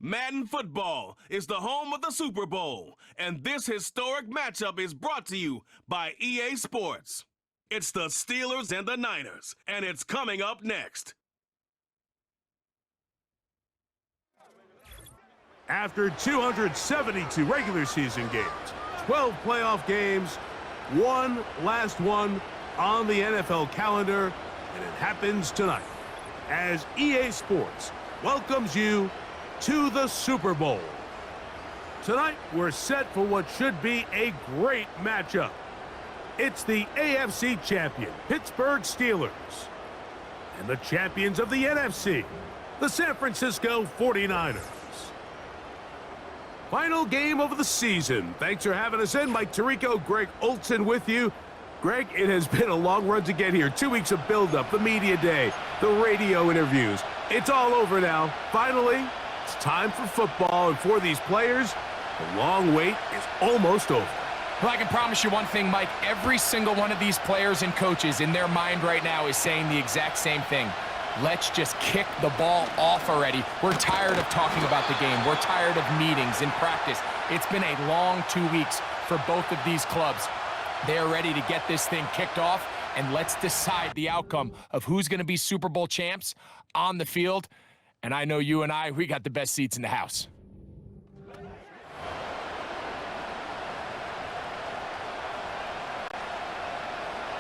Madden football is the home of the Super Bowl, and this historic matchup is brought to you by EA Sports. It's the Steelers and the Niners, and it's coming up next. After 272 regular season games, 12 playoff games, one last one on the NFL calendar, and it happens tonight as EA Sports welcomes you to the Super Bowl. Tonight, we're set for what should be a great matchup. It's the AFC champion, Pittsburgh Steelers, and the champions of the NFC, the San Francisco 49ers. Final game of the season. Thanks for having us in. Mike Tirico, Greg Olsen with you. Greg, it has been a long run to get here. 2 weeks of build-up, the media day, the radio interviews. It's all over now. Finally, it's time for football, and for these players, the long wait is almost over. Well, I can promise you one thing, Mike. Every single one of these players and coaches in their mind right now is saying the exact same thing. Let's just kick the ball off already. We're tired of talking about the game. We're tired of meetings and practice. It's been a long 2 weeks for both of these clubs. They're ready to get this thing kicked off, and let's decide the outcome of who's going to be Super Bowl champs on the field. And I know you and I, we got the best seats in the house.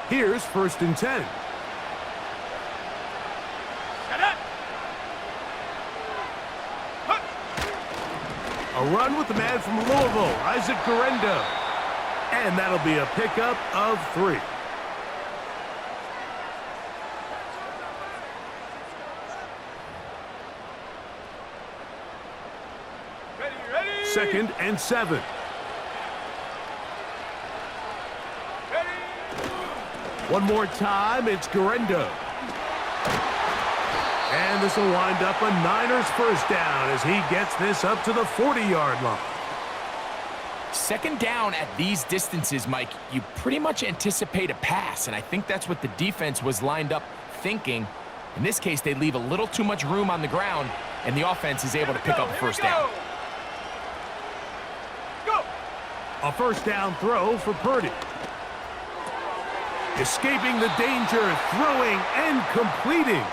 Here's 1st and 10. A run with the man from Louisville, Isaac Guerendo. And that'll be a pickup of 3. Ready. 2nd and 7. One more time, it's Guerendo. And this will wind up a Niners first down as he gets this up to the 40-yard line. 2nd down at these distances, Mike, you pretty much anticipate a pass, and I think that's what the defense was lined up thinking. In this case, they leave a little too much room on the ground, and the offense is able to pick up a first down. A first down throw for Purdy. Escaping the danger, throwing and completing.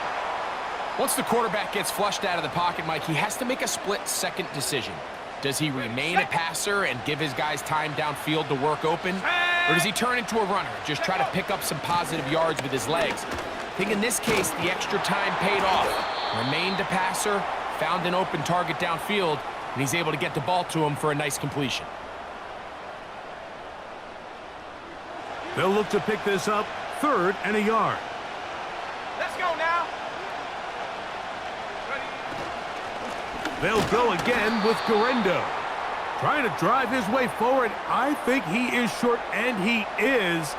Once the quarterback gets flushed out of the pocket, Mike, he has to make a split-second decision. Does he remain a passer and give his guys time downfield to work open? Or does he turn into a runner, just try to pick up some positive yards with his legs? I think in this case, the extra time paid off. Remained a passer, found an open target downfield, and he's able to get the ball to him for a nice completion. They'll look to pick this up, 3rd and a yard. Let's go now. They'll go again with Guerendo. Trying to drive his way forward. I think he is short, and he is.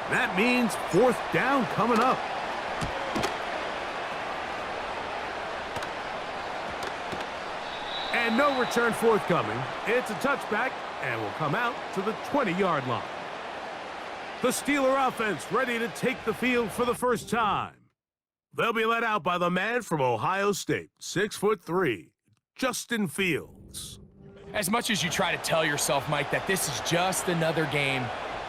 That means 4th down coming up. And no return forthcoming. It's a touchback, and will come out to the 20-yard line. The Steeler offense ready to take the field for the first time. They'll be led out by the man from Ohio State, 6'3", Justin Fields. As much as you try to tell yourself, Mike, that this is just another game,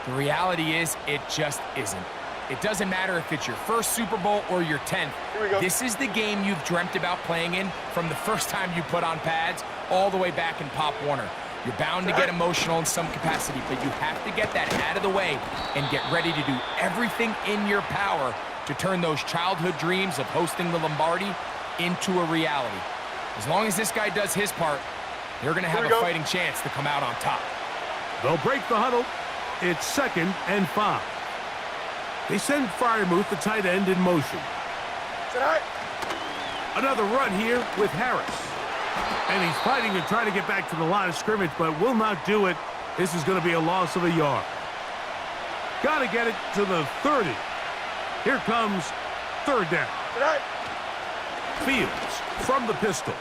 the reality is it just isn't. It doesn't matter if it's your first Super Bowl or your 10th. This is the game you've dreamt about playing in from the first time you put on pads all the way back in Pop Warner. You're bound to get emotional in some capacity, but you have to get that out of the way and get ready to do everything in your power to turn those childhood dreams of hosting the Lombardi into a reality. As long as this guy does his part, they're going to have a fighting chance to come out on top. They'll break the huddle. It's 2nd and 5. They send Freiermuth, the tight end, in motion. Another run here with Harris. And he's fighting to try to get back to the line of scrimmage, but will not do it. This is going to be a loss of a yard. Got to get it to the 30. Here comes 3rd down. Fields from the pistol.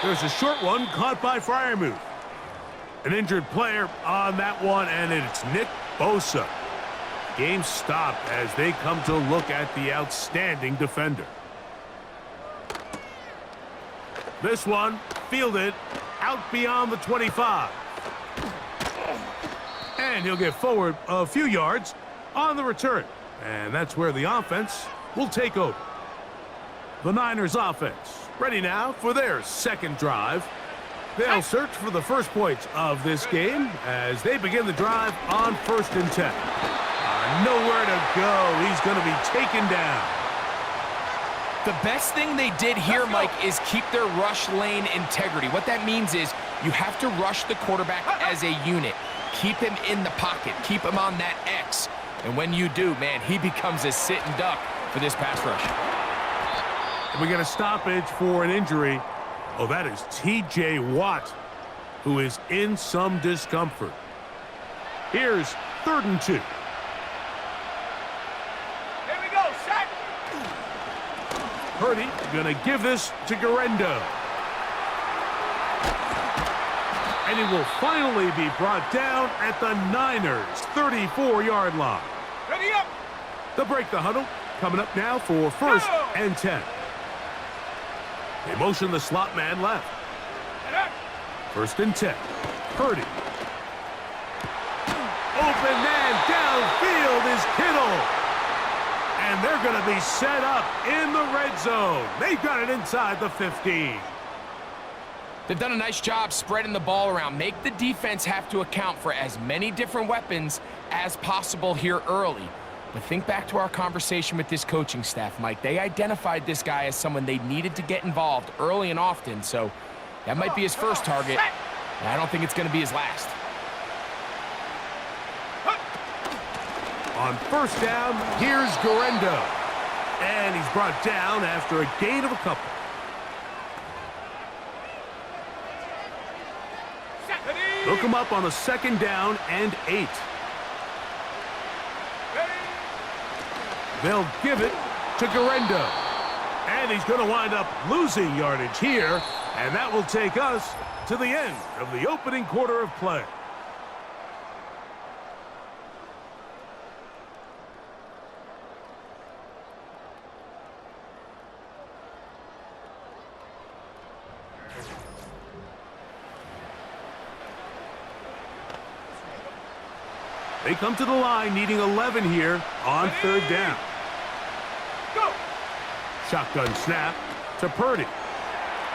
There's a short one caught by Freiermuth. An injured player on that one, and it's Nick Bosa. Game stopped as they come to look at the outstanding defender. This one, fielded out beyond the 25. And he'll get forward a few yards on the return. And that's where the offense will take over. The Niners offense ready now for their second drive. They'll search for the first points of this game as they begin the drive on 1st and 10. Nowhere to go. He's going to be taken down. The best thing they did here, Mike, is keep their rush lane integrity. What that means is you have to rush the quarterback as a unit. Keep him in the pocket. Keep him on that X. And when you do, man, he becomes a sitting duck for this pass rush. We get a stoppage for an injury. Oh, that is T.J. Watt, who is in some discomfort. Here's 3rd and 2. Here we go, set. Purdy gonna give this to Garendo. And he will finally be brought down at the Niners' 34-yard line. Ready up. They'll break the huddle. Coming up now for 1st and 10. They motion the slot man left. 1st and 10. Purdy. Open man downfield is Kittle. And they're going to be set up in the red zone. They've got it inside the 15. They've done a nice job spreading the ball around. Make the defense have to account for as many different weapons as possible here early. But think back to our conversation with this coaching staff, Mike. They identified this guy as someone they needed to get involved early and often, so that might be his first target. And I don't think it's going to be his last. On 1st down, here's Garendo. And he's brought down after a gain of a couple. They'll come up on a 2nd down and 8. They'll give it to Garendo. And he's going to wind up losing yardage here. And that will take us to the end of the opening quarter of play. They come to the line needing 11 here on 3rd down. Go. Shotgun snap to Purdy.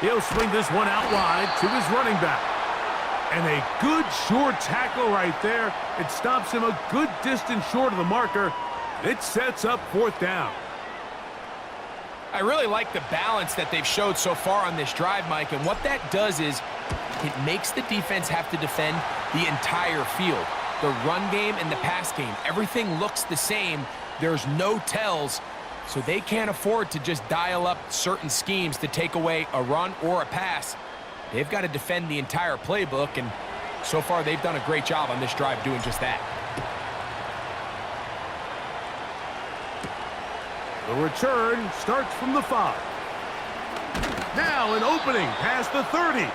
He'll swing this one out wide to his running back. And a good short tackle right there. It stops him a good distance short of the marker. It sets up 4th down. I really like the balance that they've showed so far on this drive, Mike. And what that does is it makes the defense have to defend the entire field. The run game and the pass game, everything looks the same. There's no tells, so they can't afford to just dial up certain schemes to take away a run or a pass. They've got to defend the entire playbook, and so far they've done a great job on this drive doing just that. The return starts from the 5. Now an opening past the 30.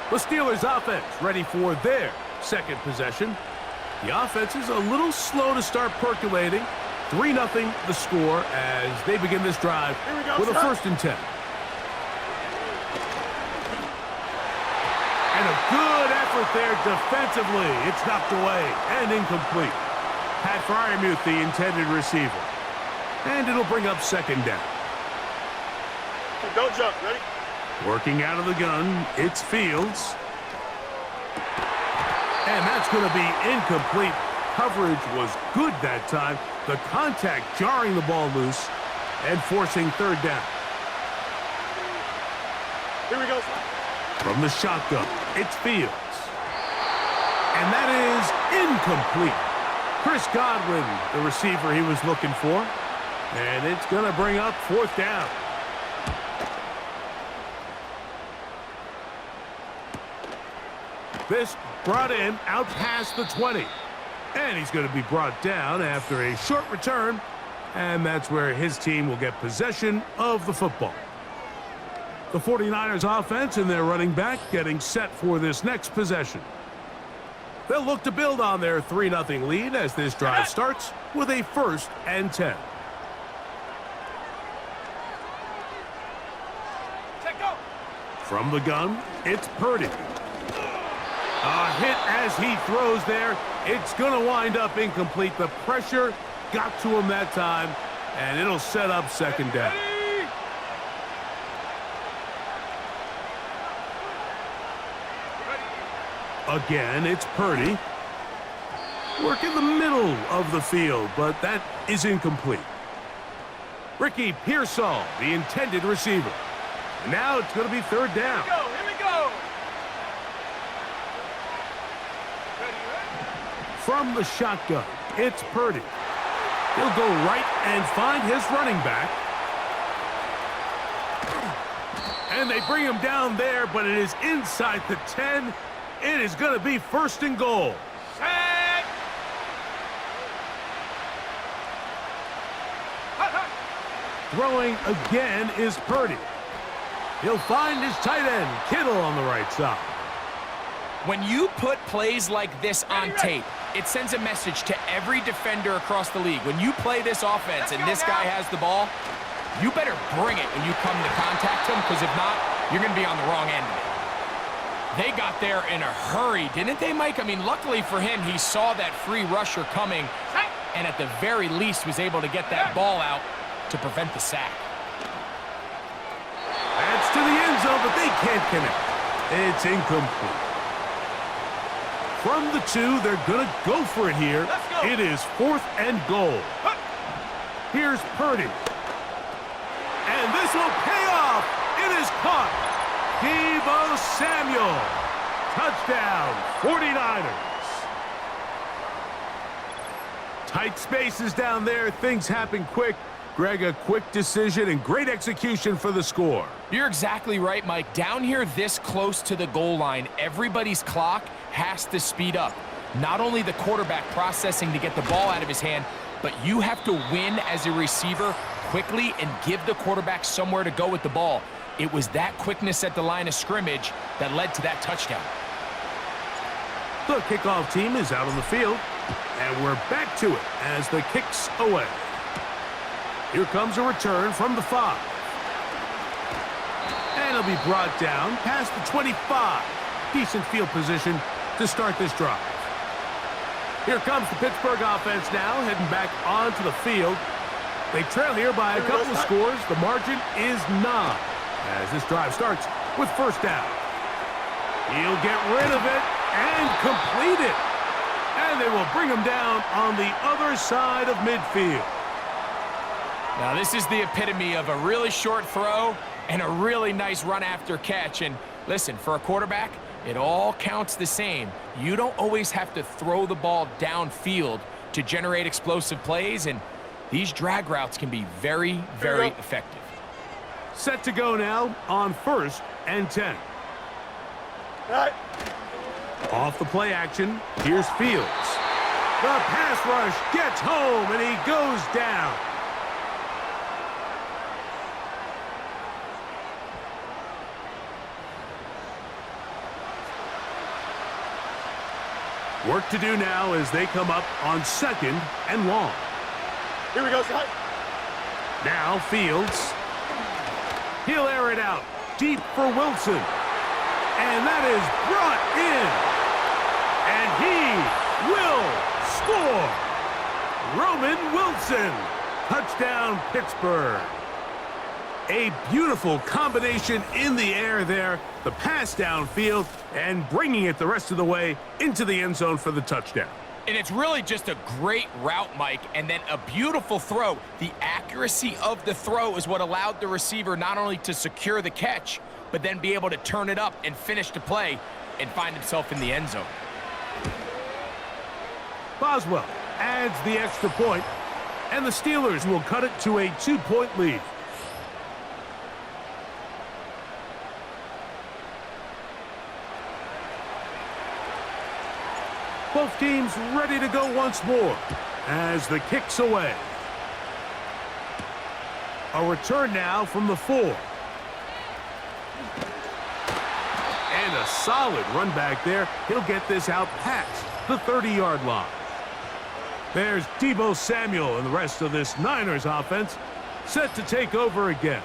The Steelers offense ready for their 2nd possession. The offense is a little slow to start percolating. 3-0 the score as they begin this drive with a 1st and 10. And a good effort there defensively. It's knocked away and incomplete. Pat Freiermuth, the intended receiver. And it'll bring up 2nd down. Don't jump, ready? Working out of the gun, it's Fields. And that's going to be incomplete. Coverage was good that time. The contact jarring the ball loose and forcing 3rd down. Here we go. From the shotgun, it's Fields. And that is incomplete. Chris Godwin, the receiver he was looking for. And it's going to bring up 4th down. This brought in out past the 20. And he's going to be brought down after a short return. And that's where his team will get possession of the football. The 49ers offense and their running back getting set for this next possession. They'll look to build on their 3-0 lead as this drive starts with a 1st and 10. From the gun, it's Purdy. A hit as he throws there. It's going to wind up incomplete. The pressure got to him that time, and it'll set up second down. Again, it's Purdy. Work in the middle of the field, but that is incomplete. Ricky Pearsall, the intended receiver. And now it's going to be third down. Here we go. From the shotgun, it's Purdy. He'll go right and find his running back. And they bring him down there, but it is inside the 10. It is going to be first and goal. Set. Throwing again is Purdy. He'll find his tight end, Kittle, on the right side. When you put plays like this on tape, it sends a message to every defender across the league. When you play this offense and this guy has the ball, you better bring it when you come to contact him, because if not, you're going to be on the wrong end of it. They got there in a hurry, didn't they, Mike? I mean, luckily for him, he saw that free rusher coming and at the very least was able to get that ball out to prevent the sack. That's to the end zone, but they can't connect. It's incomplete. From the 2, they're going to go for it here. It is fourth and goal. Here's Purdy. And this will pay off. It is caught. Deebo Samuel. Touchdown, 49ers. Tight spaces down there. Things happen quick. Greg, a quick decision and great execution for the score. You're exactly right, Mike. Down here this close to the goal line, everybody's clock has to speed up. Not only the quarterback processing to get the ball out of his hand, but you have to win as a receiver quickly and give the quarterback somewhere to go with the ball. It was that quickness at the line of scrimmage that led to that touchdown. The kickoff team is out on the field, and we're back to it as the kick's away. Here comes a return from the 5. And it'll be brought down past the 25. Decent field position to start this drive. Here comes the Pittsburgh offense now, heading back onto the field. They trail here by a couple of scores. The margin is 9 as this drive starts with first down. He'll get rid of it and complete it. And they will bring him down on the other side of midfield. Now, this is the epitome of a really short throw and a really nice run after catch. And listen, for a quarterback, it all counts the same. You don't always have to throw the ball downfield to generate explosive plays, and these drag routes can be very, very effective. Set to go now on first and 10. Off the play action, here's Fields. The pass rush gets home, and he goes down. Work to do now as they come up on second and long. Here we go, Scott. Now Fields. He'll air it out deep for Wilson. And that is brought in. And he will score. Roman Wilson. Touchdown, Pittsburgh. A beautiful combination in the air there. The pass downfield and bringing it the rest of the way into the end zone for the touchdown. And it's really just a great route, Mike, and then a beautiful throw. The accuracy of the throw is what allowed the receiver not only to secure the catch, but then be able to turn it up and finish the play and find himself in the end zone. Boswell adds the extra point, and the Steelers will cut it to a 2-point lead. Both teams ready to go once more as the kick's away. A return now from the 4. And a solid run back there. He'll get this out past the 30-yard line. There's Deebo Samuel and the rest of this Niners offense set to take over again.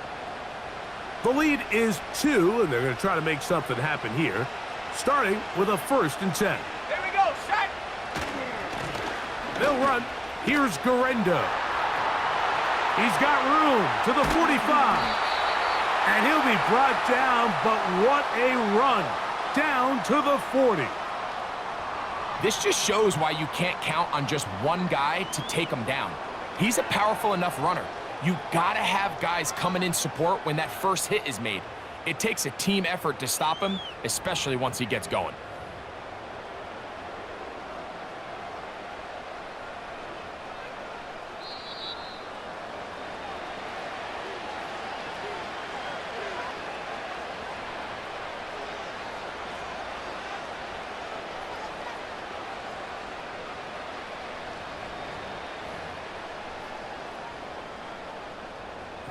The lead is 2, and they're going to try to make something happen here, starting with a 1st and 10. There we go, set! They'll run. Here's Garendo. He's got room to the 45. And he'll be brought down, but what a run. Down to the 40. This just shows why you can't count on just one guy to take him down. He's a powerful enough runner. You gotta have guys coming in support when that first hit is made. It takes a team effort to stop him, especially once he gets going.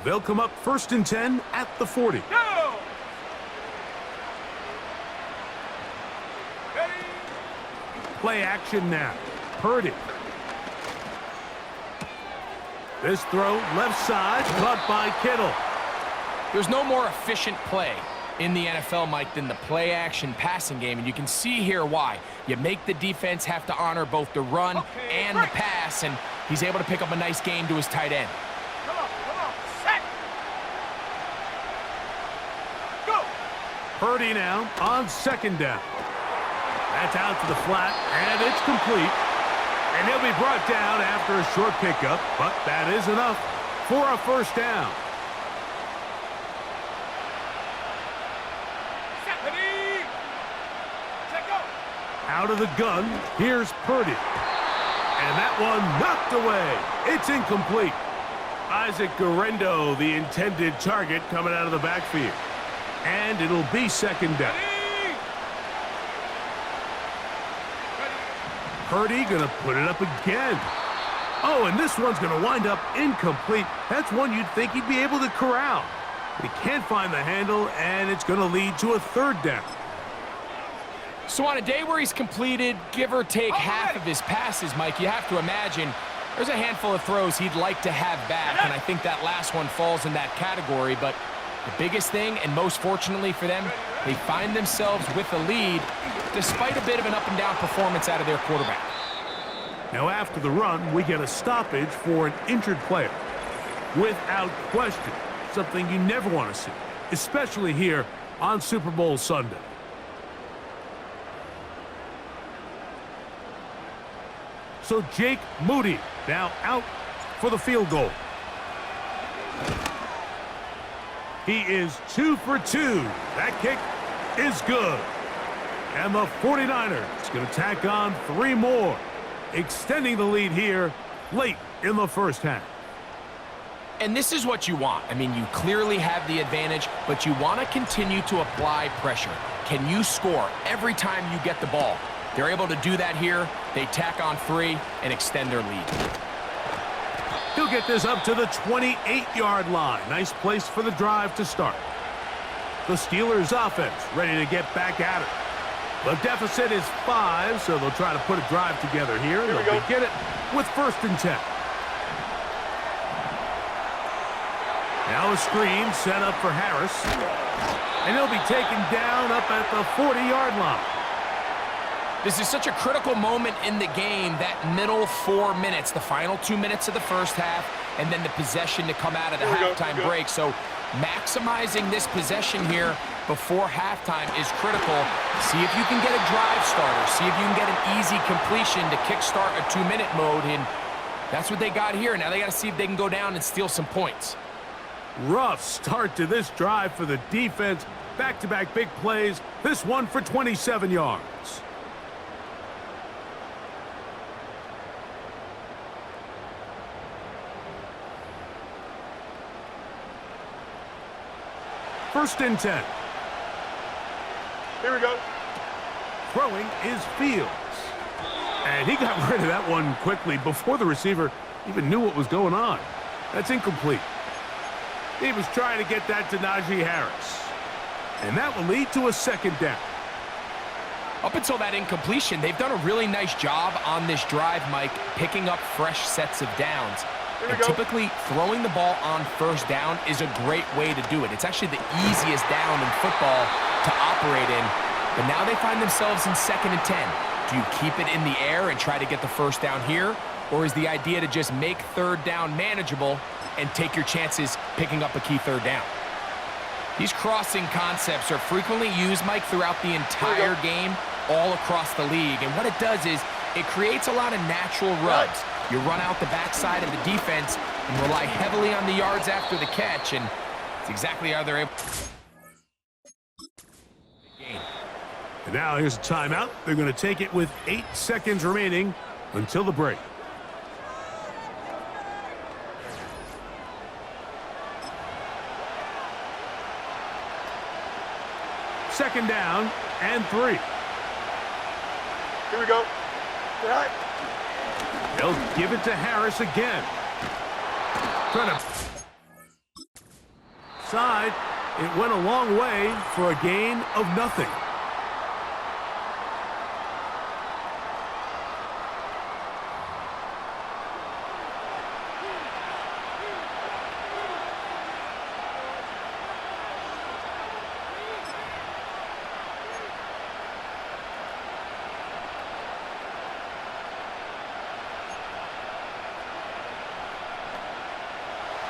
They'll come up 1st and 10 at the 40. Go! Ready? Play action now. Purdy. This throw, left side, caught by Kittle. There's no more efficient play in the NFL, Mike, than the play-action passing game, and you can see here why. You make the defense have to honor both the run and the pass, and he's able to pick up a nice game to his tight end. Come on, set. Go. Purdy now on 2nd down. That's out to the flat, and it's complete. And he'll be brought down after a short pickup, but that is enough for a 1st down. Out of the gun, here's Purdy. And that one knocked away. It's incomplete. Isaac Garendo, the intended target, coming out of the backfield. And it'll be 2nd down. Purdy gonna put it up again. Oh, and this one's gonna wind up incomplete. That's one you'd think he'd be able to corral. But he can't find the handle, and it's gonna lead to a 3rd down. So on a day where he's completed, give or take half of his passes, Mike, you have to imagine there's a handful of throws he'd like to have back, and I think that last one falls in that category. But the biggest thing, and most fortunately for them, they find themselves with a lead despite a bit of an up-and-down performance out of their quarterback. Now after the run, we get a stoppage for an injured player. Without question, something you never want to see, especially here on Super Bowl Sunday. So Jake Moody now out for the field goal. He is 2 for 2. That kick is good. And the 49ers going to tack on 3 more, extending the lead here late in the 1st half. And this is what you want. I mean, you clearly have the advantage, but you want to continue to apply pressure. Can you score every time you get the ball? They're able to do that here. They tack on 3 and extend their lead. He'll get this up to the 28-yard line. Nice place for the drive to start. The Steelers offense ready to get back at it. The deficit is 5, so they'll try to put a drive together here. They'll begin it with 1st and 10. Now a screen set up for Harris. And he'll be taken down up at the 40-yard line. This is such a critical moment in the game, that middle 4 minutes, the final 2 minutes of the 1st half, and then the possession to come out of the halftime break. So maximizing this possession here before halftime is critical. See if you can get a drive starter. See if you can get an easy completion to kickstart a 2-minute mode, and that's what they got here. Now they got to see if they can go down and steal some points. Rough start to this drive for the defense. Back-to-back big plays. This one for 27 yards. First and 10. Here we go. Throwing is Fields. And he got rid of that one quickly before the receiver even knew what was going on. That's incomplete. He was trying to get that to Najee Harris. And that will lead to a 2nd down. Up until that incompletion, they've done a really nice job on this drive, Mike, picking up fresh sets of downs. And typically, throwing the ball on first down is a great way to do it. It's actually the easiest down in football to operate in. But now they find themselves in 2nd and 10. Do you keep it in the air and try to get the first down here? Or is the idea to just make 3rd down manageable and take your chances picking up a key 3rd down? These crossing concepts are frequently used, Mike, throughout the entire game, all across the league. And what it does is it creates a lot of natural rubs. You run out the backside of the defense and rely heavily on the yards after the catch, and it's exactly how they're able to game. And now here's a timeout. They're going to take it with 8 seconds remaining until the break. Second down and 3. Here we go. Right. They'll give it to Harris again. Trying to side. It went a long way for a gain of nothing.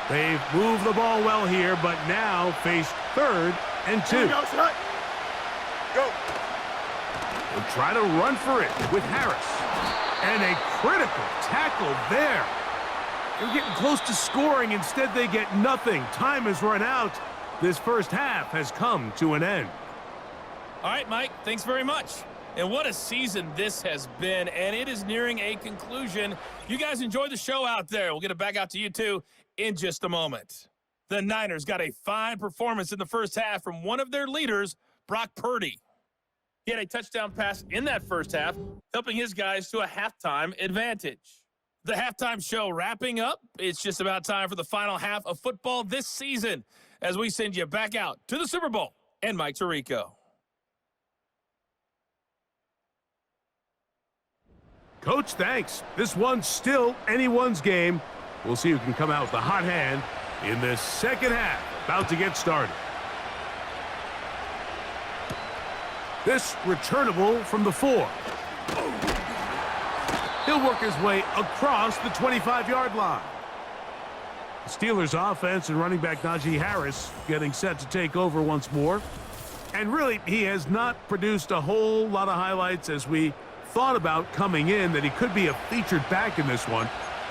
They've moved the ball well here, but now face 3rd and 2. Go, son. Go. They'll try to run for it with Harris. And a critical tackle there. They're getting close to scoring. Instead, they get nothing. Time has run out. This first half has come to an end. All right, Mike, thanks very much. And what a season this has been, and it is nearing a conclusion. You guys enjoy the show out there. We'll get it back out to you, too, in just a moment. The Niners got a fine performance in the first half from one of their leaders, Brock Purdy. He had a touchdown pass in that first half, helping his guys to a halftime advantage. The halftime show wrapping up. It's just about time for the final half of football this season as we send you back out to the Super Bowl and Mike Tirico. Coach, thanks. This one's still anyone's game. We'll see who can come out with the hot hand in this second half. About to get started. This returnable from the 4. He'll work his way across the 25-yard line. The Steelers offense and running back Najee Harris getting set to take over once more. And really, he has not produced a whole lot of highlights as we thought about coming in that he could be a featured back in this one.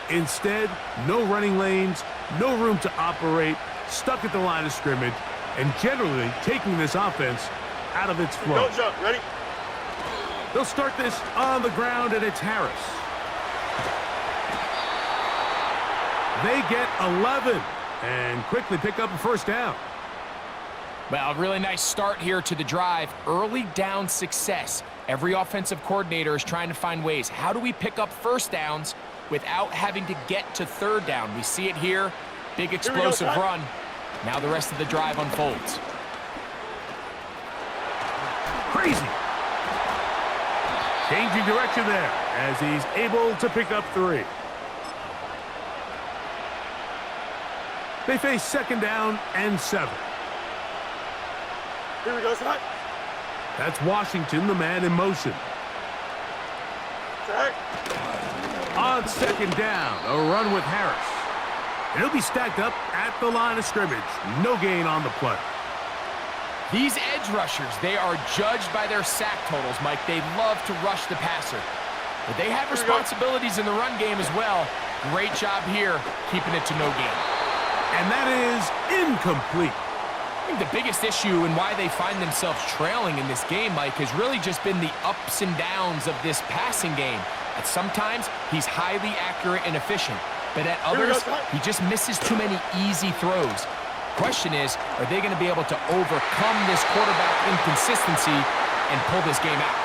Instead, no running lanes, no room to operate, stuck at the line of scrimmage, and generally taking this offense out of its flow. Go, jump. Ready? They'll start this on the ground, and it's Harris. They get 11 and quickly pick up a first down. Well, a really nice start here to the drive. Early down success. Every offensive coordinator is trying to find ways. How do we pick up first downs without having to get to 3rd down? We see it here. Big explosive run. Now the rest of the drive unfolds. Crazy. Changing direction there as he's able to pick up 3. They face 2nd down and 7. Here we go, son. That's Washington, the man in motion. Set. On 2nd down, a run with Harris. And he'll be stacked up at the line of scrimmage. No gain on the play. These edge rushers, they are judged by their sack totals, Mike. They love to rush the passer. But they have responsibilities in the run game as well. Great job here, keeping it to no gain. And that is incomplete. I think the biggest issue and why they find themselves trailing in this game, Mike, has really just been the ups and downs of this passing game. At sometimes, he's highly accurate and efficient. But at others, he just misses too many easy throws. Question is, are they going to be able to overcome this quarterback inconsistency and pull this game out?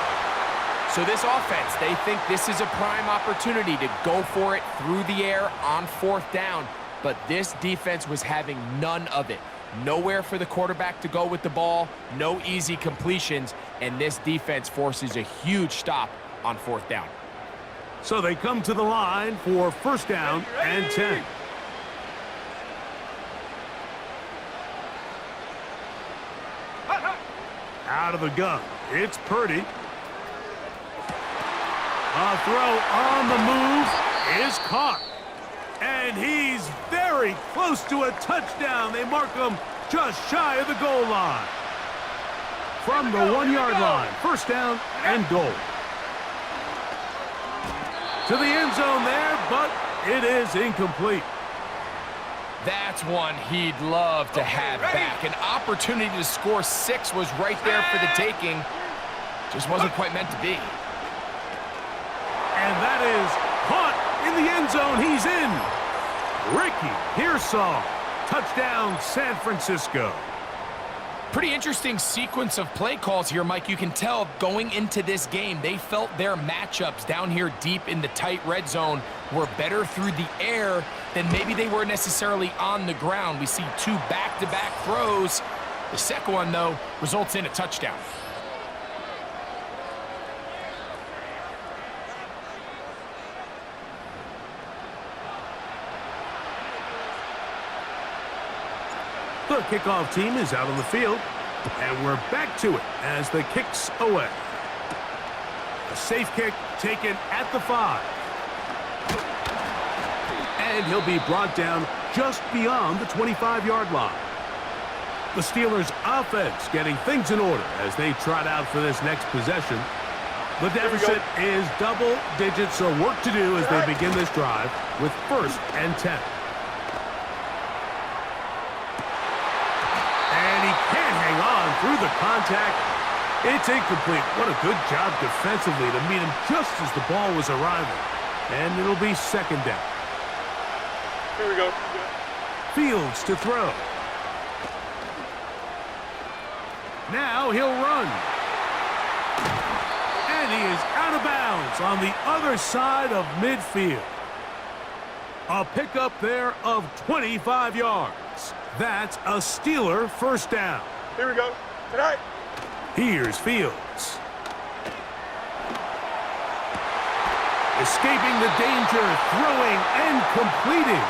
So this offense, they think this is a prime opportunity to go for it through the air on 4th down. But this defense was having none of it. Nowhere for the quarterback to go with the ball, no easy completions, and this defense forces a huge stop on 4th down. So they come to the line for 1st down and 10. out of the gun. It's Purdy. A throw on the move is caught. And he's very close to a touchdown. They mark him just shy of the goal line. From the 1-yard line, first down and goal. To the end zone there, but it is incomplete. That's one he'd love to have back. An opportunity to score 6 was right there for the taking. Just wasn't quite meant to be. And that is caught in the end zone. He's in. Ricky Pearsall. Touchdown, San Francisco. Pretty interesting sequence of play calls here, Mike. You can tell going into this game, they felt their matchups down here deep in the tight red zone were better through the air than maybe they were necessarily on the ground. We see 2 back-to-back throws. The second one, though, results in a touchdown. The kickoff team is out on the field, and we're back to it as the kick's away. A safe kick taken at the 5. And he'll be brought down just beyond the 25-yard line. The Steelers' offense getting things in order as they trot out for this next possession. The deficit is double digits, so work to do as they begin this drive with 1st and 10. Through the contact, it's incomplete. What a good job defensively to meet him just as the ball was arriving. And it'll be 2nd down. Here we go. Fields to throw. Now he'll run. And he is out of bounds on the other side of midfield. A pickup there of 25 yards. That's a Steeler first down. Here we go. Tonight. Here's Fields. Escaping the danger, throwing and completing.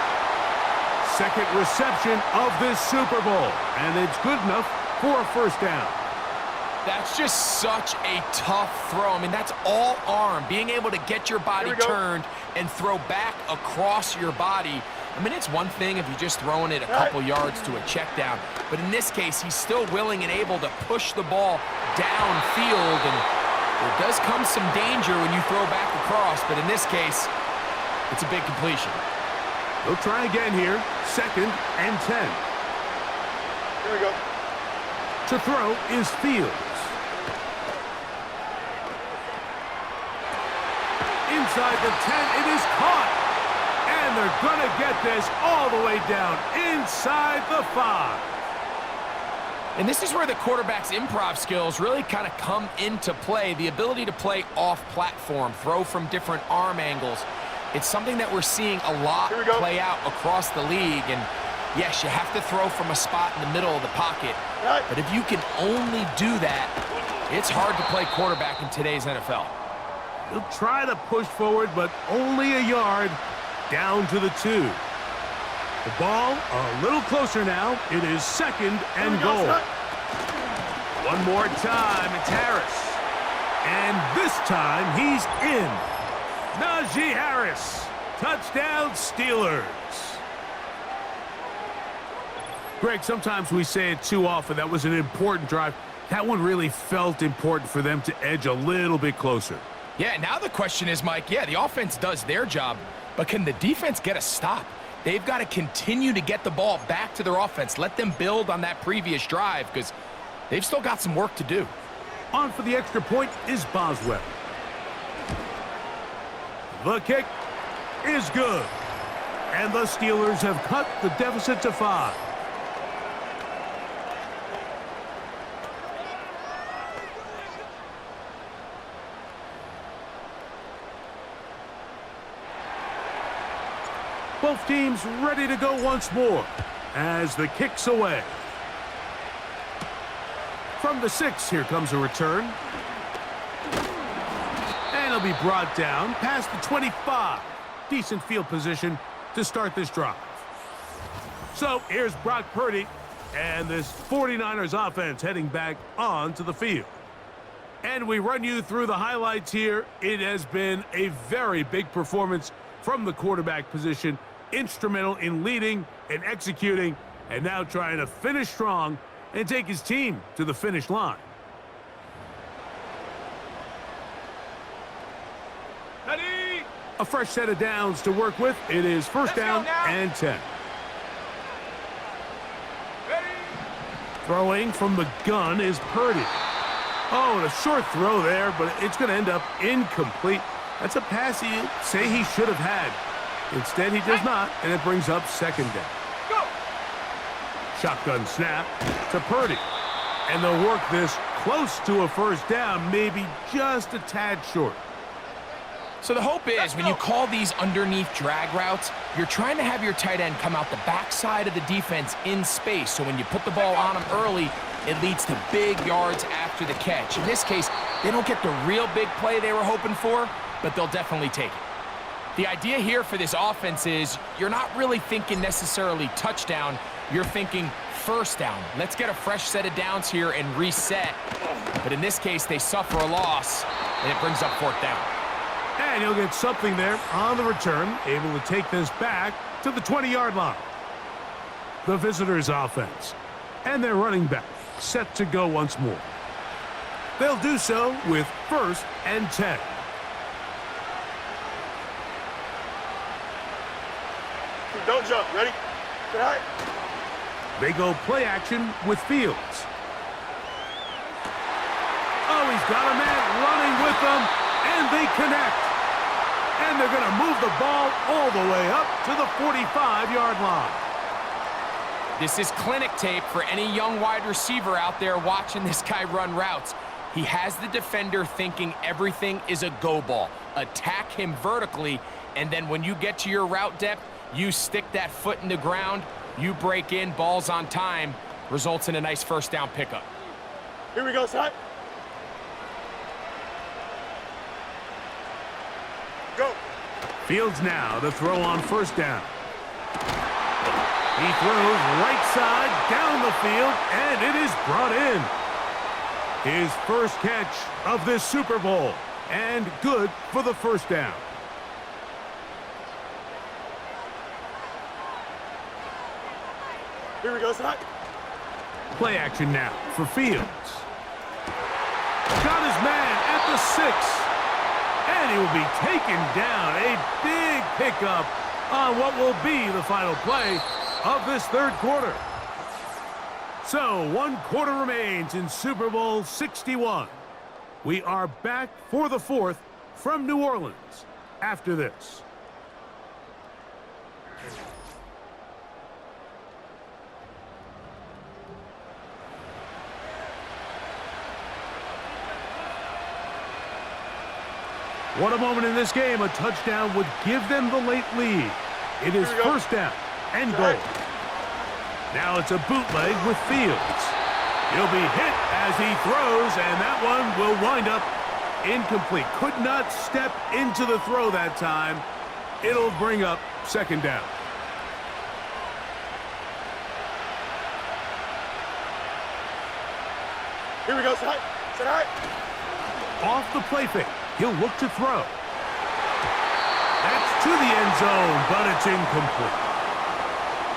2nd reception of this Super Bowl, and it's good enough for a first down. That's just such a tough throw. I mean, that's all arm, being able to get your body turned and throw back across your body. I mean, it's one thing if you're just throwing it a couple yards to a check down, but in this case, he's still willing and able to push the ball downfield, and there does come some danger when you throw back across, but in this case, it's a big completion. They'll try again here, 2nd and 10. Here we go. To throw is Fields. Inside the 10, it is caught. And they're going to get this all the way down inside the 5. And this is where the quarterback's improv skills really kind of come into play. The ability to play off-platform, throw from different arm angles. It's something that we're seeing a lot play out across the league. And yes, you have to throw from a spot in the middle of the pocket. But if you can only do that, it's hard to play quarterback in today's NFL. He'll try to push forward, but only a yard. Down to the 2. The ball a little closer now. It is 2nd and goal. One more time, it's Harris. And this time, he's in. Najee Harris. Touchdown, Steelers. Greg, sometimes we say it too often. That was an important drive. That one really felt important for them to edge a little bit closer. Yeah, now the question is, Mike, yeah, the offense does their job. But can the defense get a stop? They've got to continue to get the ball back to their offense. Let them build on that previous drive because they've still got some work to do. On for the extra point is Boswell. The kick is good. And the Steelers have cut the deficit to 5. Both teams ready to go once more as the kick's away. From the 6, here comes a return. And he'll be brought down past the 25. Decent field position to start this drive. So here's Brock Purdy, And this 49ers offense heading back onto the field. And we run you through the highlights here. It has been a very big performance from the quarterback position. Instrumental in leading and executing, and now trying to finish strong and take his team to the finish line. Ready? A fresh set of downs to work with. It is first down and 10. Ready? Throwing from the gun is Purdy. Oh, and a short throw there, but it's going to end up incomplete. That's a pass you say he should have had. Instead, he does not, and it brings up second down. Go! Shotgun snap to Purdy. And they'll work this close to a first down, maybe just a tad short. So the hope is when you call these underneath drag routes, you're trying to have your tight end come out the backside of the defense in space. So when you put the ball on him early, it leads to big yards after the catch. In this case, they don't get the real big play they were hoping for, but they'll definitely take it. The idea here for this offense is you're not really thinking necessarily touchdown. You're thinking first down. Let's get a fresh set of downs here and reset. But in this case, they suffer a loss, and it brings up fourth down. And he'll get something there on the return, able to take this back to the 20-yard line. The visitors' offense and their running back set to go once more. They'll do so with first and 10. Don't jump. Ready? Tonight. They go play action with Fields. Oh, he's got a man running with them, and they connect. And they're going to move the ball all the way up to the 45-yard line. This is clinic tape for any young wide receiver out there watching this guy run routes. He has the defender thinking everything is a go ball. Attack him vertically, and then when you get to your route depth, you stick that foot in the ground, you break in, ball's on time, results in a nice first down pickup. Here we go, son. Go. Fields now to throw on first down. He throws right side down the field, and it is brought in. His first catch of this Super Bowl, and good for the first down. Here we go, son. Play action now for Fields. Got his man at the 6. And he will be taken down. A big pickup on what will be the final play of this third quarter. So 1 quarter remains in Super Bowl 61. We are back for the fourth from New Orleans after this. What a moment in this game. A touchdown would give them the late lead. It is first down and goal. Now it's a bootleg with Fields. He'll be hit as he throws, and that one will wind up incomplete. Could not step into the throw that time. It'll bring up second down. Here we go, son. Tonight. Off the play fake. He'll look to throw. That's to the end zone, but it's incomplete.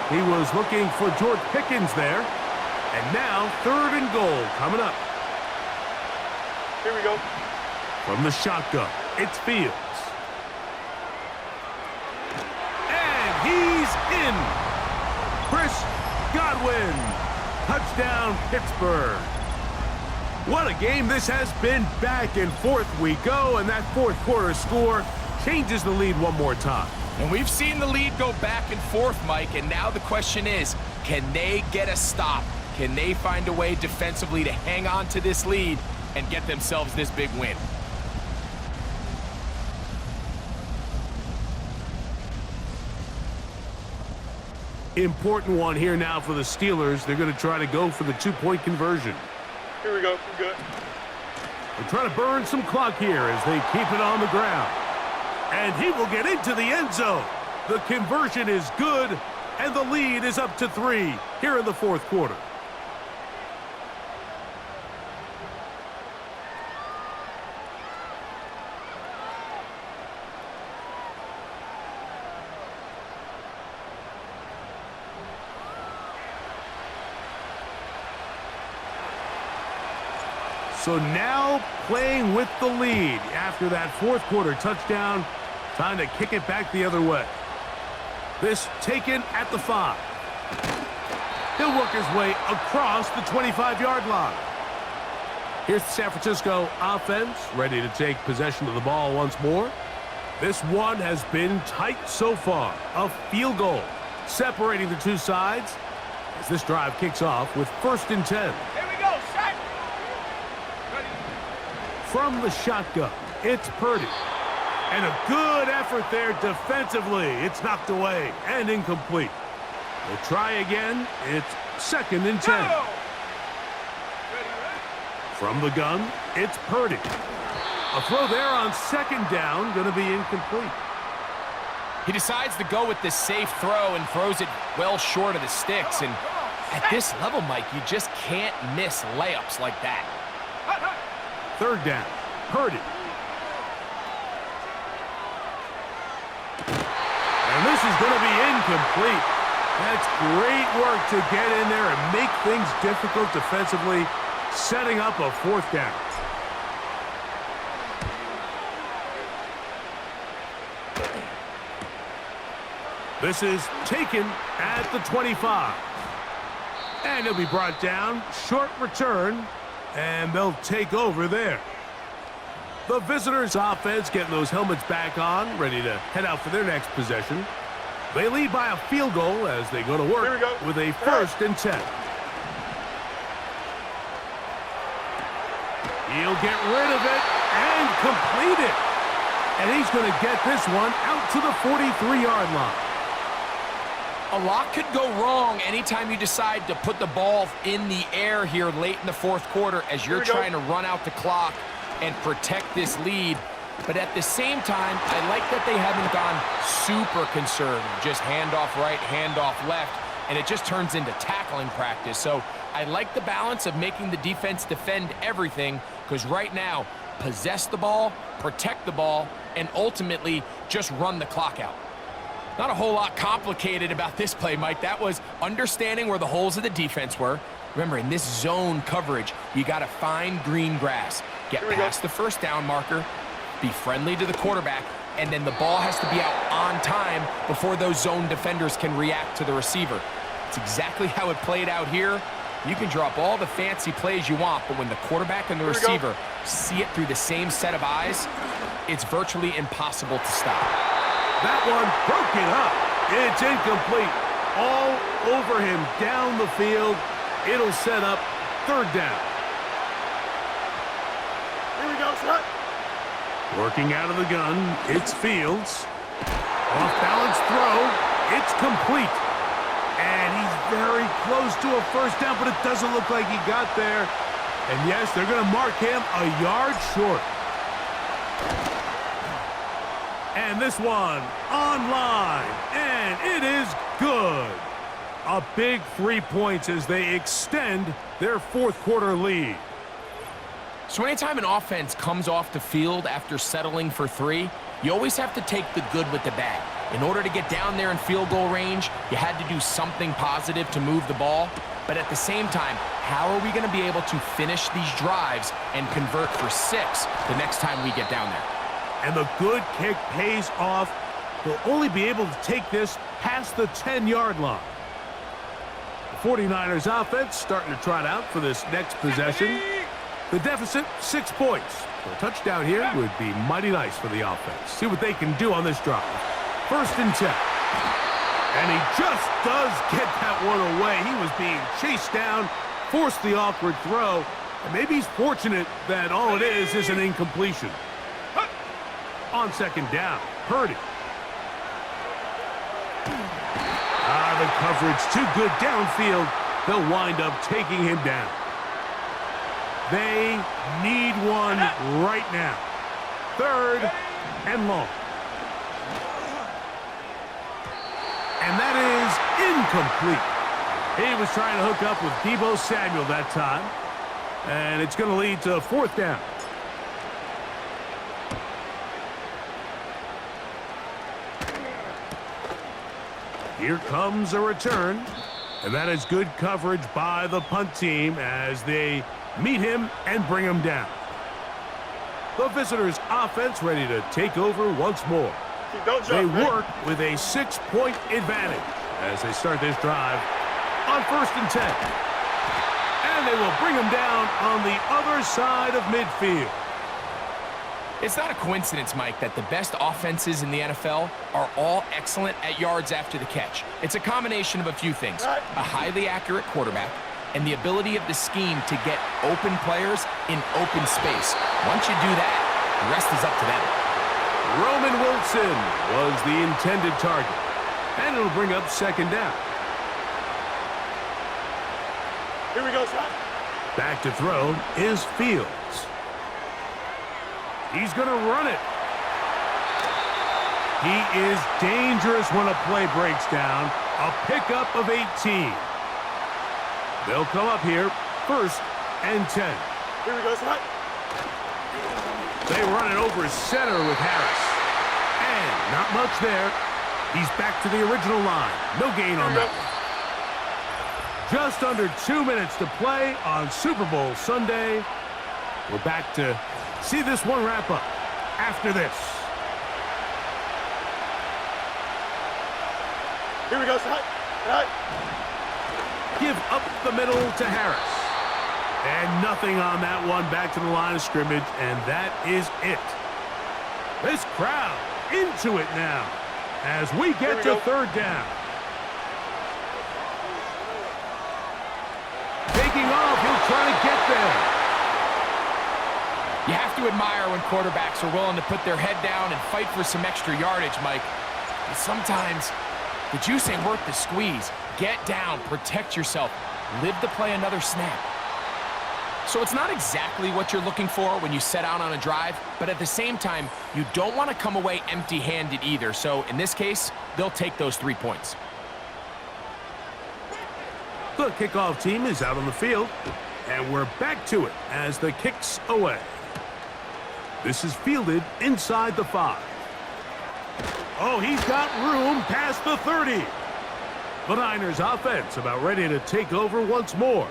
He was looking for George Pickens there. And now, third and goal coming up. Here we go. From the shotgun, it's Fields. And he's in. Chris Godwin. Touchdown, Pittsburgh. What a game this has been. Back and forth we go, and that fourth quarter score changes the lead one more time. And we've seen the lead go back and forth, Mike, and now the question is, can they get a stop? Can they find a way defensively to hang on to this lead and get themselves this big win? Important one here now for the Steelers. They're going to try to go for the two-point conversion. Here we go. We're good. They're trying to burn some clock here as they keep it on the ground. And he will get into the end zone. The conversion is good, and the lead is up to 3 here in the fourth quarter. So now playing with the lead after that fourth quarter touchdown. Time to kick it back the other way. This taken at the 5. He'll work his way across the 25-yard line. Here's the San Francisco offense, ready to take possession of the ball once more. This one has been tight so far. A field goal separating the two sides as this drive kicks off with 1st and 10. Here we go, shot. Ready. From the shotgun, it's Purdy. And a good effort there defensively. It's knocked away and incomplete. We'll try again. It's 2nd and 10. Ready. From the gun, it's Purdy. A throw there on 2nd down, going to be incomplete. He decides to go with this safe throw and throws it well short of the sticks. And at this level, Mike, you just can't miss layups like that. 3rd down, Purdy. And this is going to be incomplete. That's great work to get in there and make things difficult defensively, setting up a 4th down. This is taken at the 25. And he'll be brought down. Short return. And they'll take over there. The visitors' offense getting those helmets back on, ready to head out for their next possession. They lead by a field goal as they go to work with a 1st and 10. He'll get rid of it and complete it. And he's going to get this one out to the 43-yard line. A lot could go wrong anytime you decide to put the ball in the air here late in the 4th quarter as you're trying to run out the clock and protect this lead. But at the same time, I like that they haven't gone super conservative. Just handoff right, handoff left, and it just turns into tackling practice. So I like the balance of making the defense defend everything, because right now, possess the ball, protect the ball, and ultimately just run the clock out. Not a whole lot complicated about this play, Mike. That was understanding where the holes of the defense were. Remember, in this zone coverage, you got to find green grass. Get past the 1st down marker, be friendly to the quarterback, and then the ball has to be out on time before those zone defenders can react to the receiver. It's exactly how it played out here. You can draw up all the fancy plays you want, but when the quarterback and the receiver see it through the same set of eyes, it's virtually impossible to stop. That one broken up. It's incomplete. All over him down the field. It'll set up 3rd down. Here we go, shot. Working out of the gun, it's Fields. Off-balance throw. It's complete. And he's very close to a 1st down, but it doesn't look like he got there. And yes, they're going to mark him a yard short. And this one online, and it is good. A big 3 points as they extend their 4th quarter lead. So anytime an offense comes off the field after settling for 3, you always have to take the good with the bad. In order to get down there in field goal range, you had to do something positive to move the ball. But at the same time, how are we going to be able to finish these drives and convert for 6 the next time we get down there? And the good kick pays off. They'll only be able to take this past the 10-yard line. The 49ers offense starting to trot out for this next possession. The deficit, 6 points. So a touchdown here would be mighty nice for the offense. See what they can do on this drive. 1st and 10. And he just does get that one away. He was being chased down, forced the awkward throw. And maybe he's fortunate that all it is an incompletion. On 2nd down, Purdy. The coverage too good downfield. They'll wind up taking him down. They need one right now. 3rd and long. And that is incomplete. He was trying to hook up with Deebo Samuel that time. And it's going to lead to 4th down. Here comes a return. And that is good coverage by the punt team as they meet him and bring him down. The visitors' offense ready to take over once more. They work with a 6-point advantage as they start this drive on 1st and 10. And they will bring him down on the other side of midfield. It's not a coincidence, Mike, that the best offenses in the NFL are all excellent at yards after the catch. It's a combination of a few things: a highly accurate quarterback and the ability of the scheme to get open players in open space. Once you do that, the rest is up to them. Roman Wilson was the intended target, and it'll bring up 2nd down. Here we go, son. Back to throw is Fields. He's going to run it. He is dangerous when a play breaks down. A pickup of 18. They'll come up here, 1st and 10. Here we go, son. They run it over center with Harris. And not much there. He's back to the original line. No gain on that one. Just under 2 minutes to play on Super Bowl Sunday. We're back to see this one wrap up after this. Here we go, son. Right. Give up the middle to Harris. And nothing on that one. Back to the line of scrimmage, and that is it. This crowd into it now as we get to 3rd down. Taking off, he'll try to get there. You have to admire when quarterbacks are willing to put their head down and fight for some extra yardage, Mike. But sometimes the juice ain't worth the squeeze. Get down, protect yourself, live to play another snap. So it's not exactly what you're looking for when you set out on a drive, but at the same time, you don't want to come away empty-handed either. So in this case, they'll take those 3 points. The kickoff team is out on the field, and we're back to it as the kick's away. This is fielded inside the 5. Oh, he's got room past the 30. The Niners offense about ready to take over once more.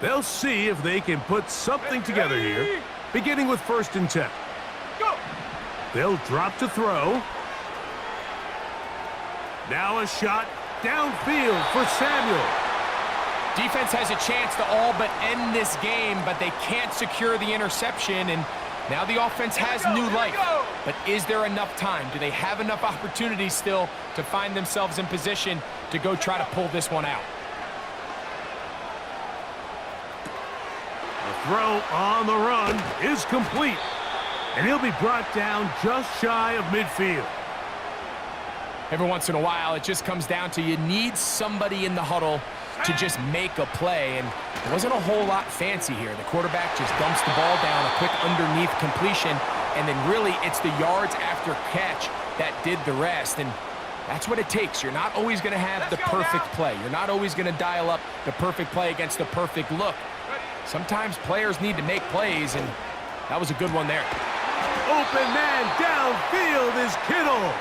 They'll see if they can put something together here, beginning with 1st and 10. Go. They'll drop to throw. Now a shot downfield for Samuel. Defense has a chance to all but end this game, but they can't secure the interception, and now the offense has new life. But is there enough time? Do they have enough opportunities still to find themselves in position to go try to pull this one out? The throw on the run is complete, and he'll be brought down just shy of midfield. Every once in a while, it just comes down to you need somebody in the huddle to just make a play, and it wasn't a whole lot fancy here. The quarterback just dumps the ball down, a quick underneath completion, and then really it's the yards after catch that did the rest, and that's what it takes. You're not always going to have the perfect play. You're not always going to dial up the perfect play against the perfect look. Sometimes players need to make plays, and that was a good one there. Open man downfield is Kittle.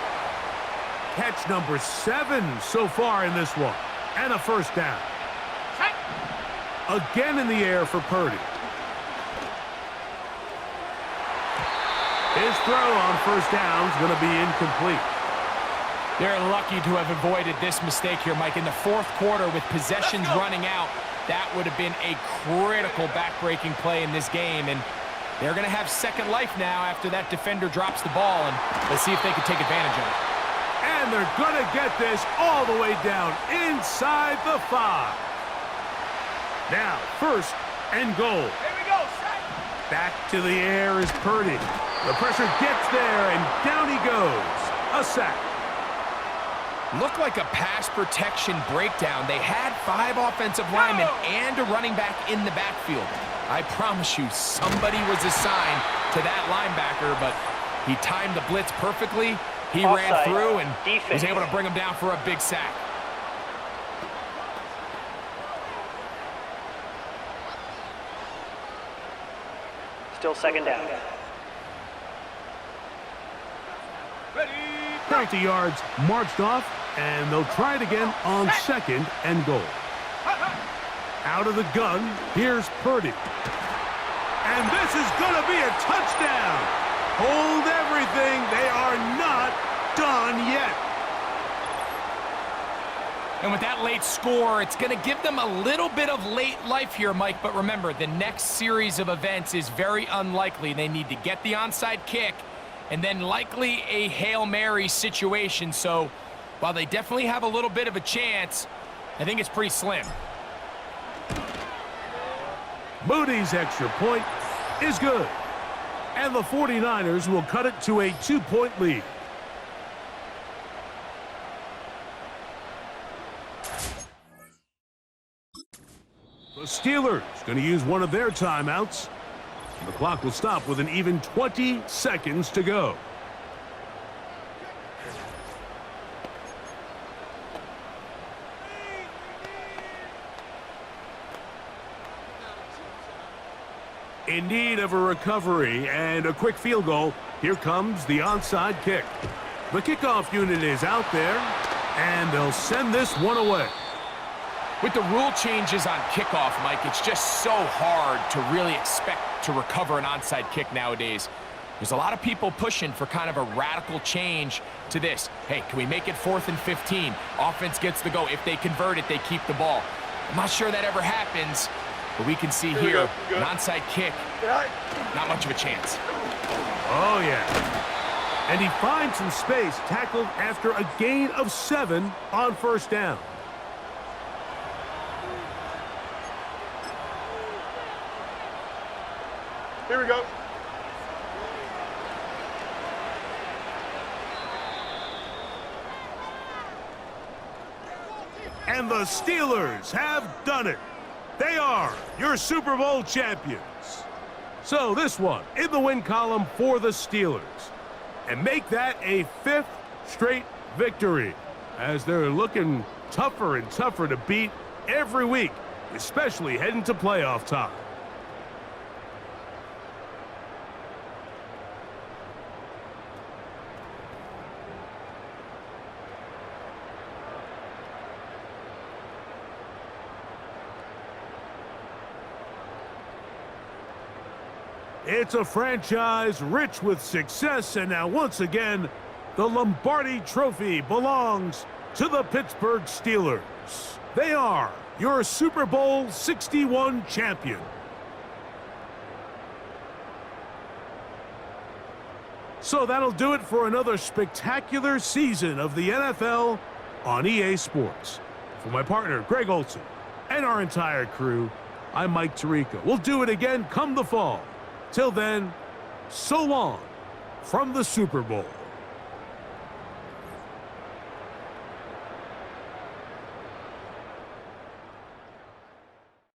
Catch number 7 so far in this one, and a 1st down. Again in the air for Purdy. His throw on 1st down is going to be incomplete. They're lucky to have avoided this mistake here, Mike. In the 4th quarter with possessions running out, that would have been a critical back-breaking play in this game, and they're going to have second life now after that defender drops the ball, and let's see if they can take advantage of it. And they're going to get this all the way down inside the 5. Now, 1st and goal. Here we go, set. Back to the air is Purdy. The pressure gets there, and down he goes. A sack. Looked like a pass protection breakdown. They had 5 offensive linemen and a running back in the backfield. I promise you, somebody was assigned to that linebacker, but he timed the blitz perfectly. He ran through and was able to bring him down for a big sack. Still 2nd down. Penalty yards marched off, and they'll try it again on 2nd and goal. Out of the gun, here's Purdy. And this is going to be a touchdown. Hold everything. They are not done yet. And with that late score, it's going to give them a little bit of late life here, Mike. But remember, the next series of events is very unlikely. They need to get the onside kick and then likely a Hail Mary situation. So while they definitely have a little bit of a chance, I think it's pretty slim. Moody's extra point is good. And the 49ers will cut it to a 2-point lead. The Steelers going to use one of their timeouts. The clock will stop with an even 20 seconds to go. In need of a recovery and a quick field goal, here comes the onside kick. The kickoff unit is out there, and they'll send this one away. With the rule changes on kickoff, Mike, it's just so hard to really expect to recover an onside kick nowadays. There's a lot of people pushing for kind of a radical change to this. Hey, can we make it 4th and 15? Offense gets the go. If they convert it, they keep the ball. I'm not sure that ever happens, but we can see here an onside kick, not much of a chance. Oh, yeah. And he finds some space, tackled after a gain of 7 on first down. Here we go. And the Steelers have done it. They are your Super Bowl champions. So this one in the win column for the Steelers. And make that a 5th straight victory, as they're looking tougher and tougher to beat every week, especially heading to playoff time. It's a franchise rich with success, and now once again, the Lombardi Trophy belongs to the Pittsburgh Steelers. They are your Super Bowl 61 champion. So that'll do it for another spectacular season of the NFL on EA Sports. For my partner, Greg Olson, and our entire crew, I'm Mike Tirico. We'll do it again come the fall. Till then, so long from the Super Bowl.